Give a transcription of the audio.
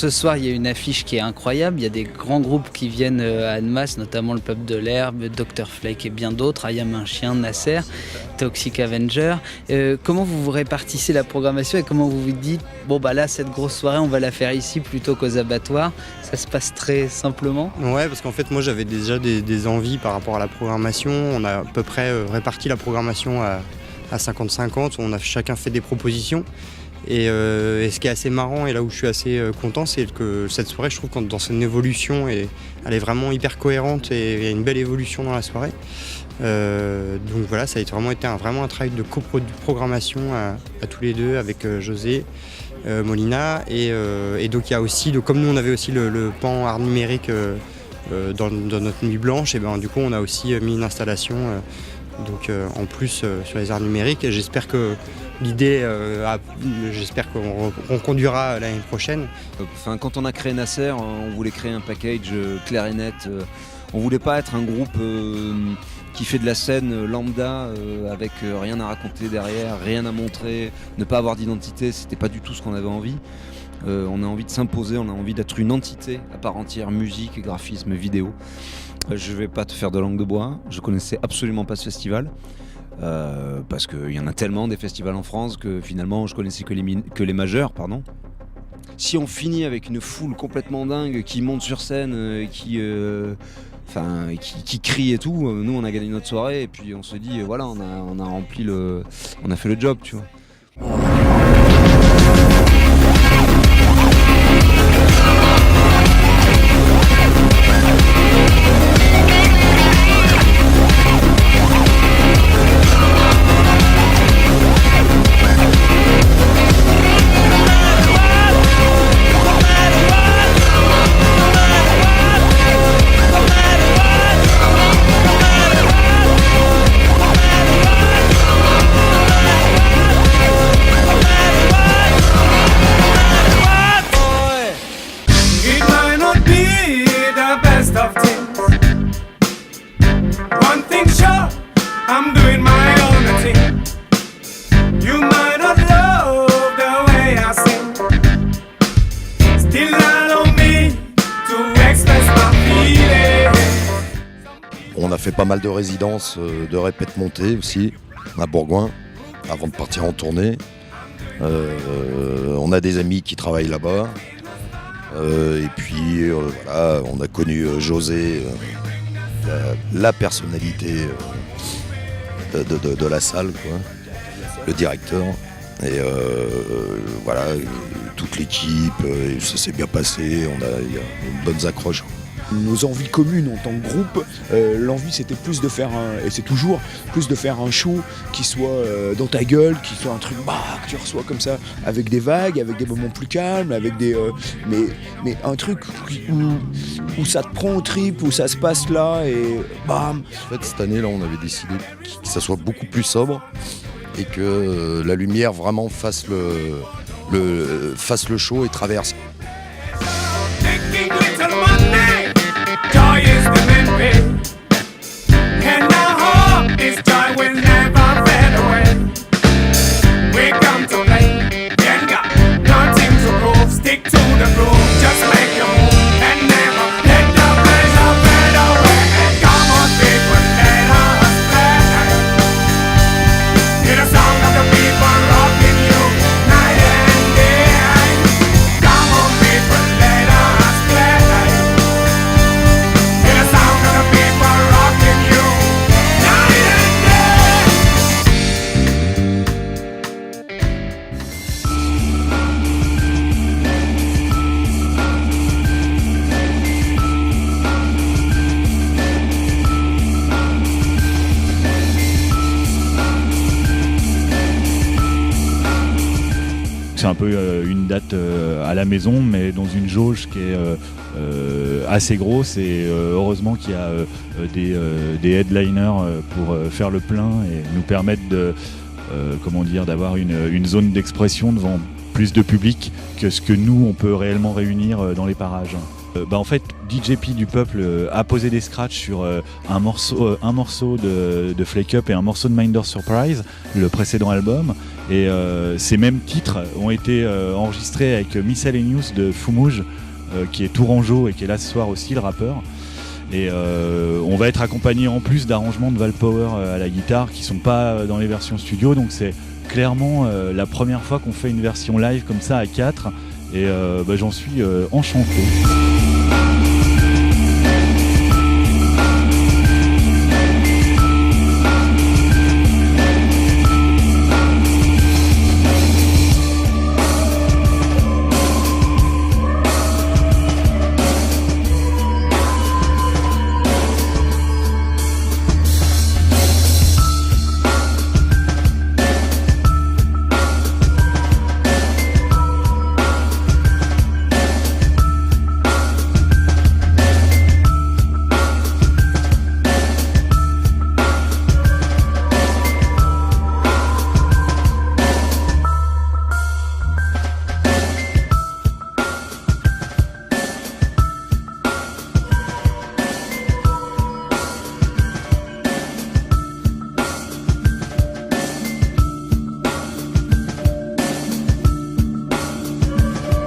ce soir, il y a une affiche qui est incroyable. Il y a des grands groupes qui viennent à Annemasse, notamment le Peuple de l'Herbe, Dr Flake et bien d'autres, Ayam un chien, Nasser, Toxic Avenger. Comment vous répartissez la programmation et comment vous vous dites, bon bah là, cette grosse soirée, on va la faire ici plutôt qu'aux abattoirs? Ça se passe très simplement? Ouais, parce qu'en fait, moi, j'avais déjà des envies par rapport à la programmation. On a à peu près réparti la programmation à 50-50. On a chacun fait des propositions. Et ce qui est assez marrant et là où je suis assez content, c'est que cette soirée, je trouve que dans son évolution, elle est vraiment hyper cohérente et il y a une belle évolution dans la soirée. Donc voilà, ça a vraiment été un travail de coprogrammation à tous les deux avec José, Molina et donc il y a aussi, comme nous on avait aussi le pan art numérique dans notre nuit blanche, et ben du coup on a aussi mis une installation en plus sur les arts numériques et j'espère que l'idée, j'espère qu'on conduira l'année prochaine. Enfin, quand on a créé Nasser, on voulait créer un package clair et net. On voulait pas être un groupe qui fait de la scène lambda avec rien à raconter derrière, rien à montrer, ne pas avoir d'identité. C'était pas du tout ce qu'on avait envie. On a envie de s'imposer, on a envie d'être une entité à part entière, musique, graphisme, vidéo. Je vais pas te faire de langue de bois. Je connaissais absolument pas ce festival. Parce qu'il y en a tellement des festivals en France que finalement je connaissais que les majeurs, pardon. Si on finit avec une foule complètement dingue qui monte sur scène, qui crie et tout, nous on a gagné notre soirée et puis on se dit voilà, on a rempli on a fait le job, tu vois. On a fait pas mal de résidences, de répètes montées aussi, à Bourgoin, avant de partir en tournée. On a des amis qui travaillent là-bas. Et puis voilà, on a connu José, la personnalité de la salle, quoi, le directeur. Et voilà, toute l'équipe, ça s'est bien passé, il y a une bonne accroche. Nos envies communes en tant que groupe, l'envie c'était plus de faire et c'est toujours plus de faire un show qui soit dans ta gueule, qui soit un truc que tu reçois comme ça, avec des vagues, avec des moments plus calmes, avec des mais un truc où ça te prend au trip, où ça se passe là et bam. En fait, cette année là, on avait décidé que ça soit beaucoup plus sobre et que la lumière vraiment fasse le show et traverse. C'est un peu une date à la maison, mais dans une jauge qui est assez grosse et heureusement qu'il y a des headliners pour faire le plein et nous permettre d'avoir une zone d'expression devant plus de public que ce que nous on peut réellement réunir dans les parages. En fait, DJP du Peuple a posé des scratchs sur un morceau de Flake Up et un morceau de Minder Surprise, le précédent album. Et ces mêmes titres ont été enregistrés avec Miscellaneous de Fumouge, qui est tourangeau et qui est là ce soir aussi, le rappeur. Et on va être accompagné en plus d'arrangements de Val Power à la guitare qui sont pas dans les versions studio. Donc c'est clairement la première fois qu'on fait une version live comme ça à 4. Et j'en suis enchanté.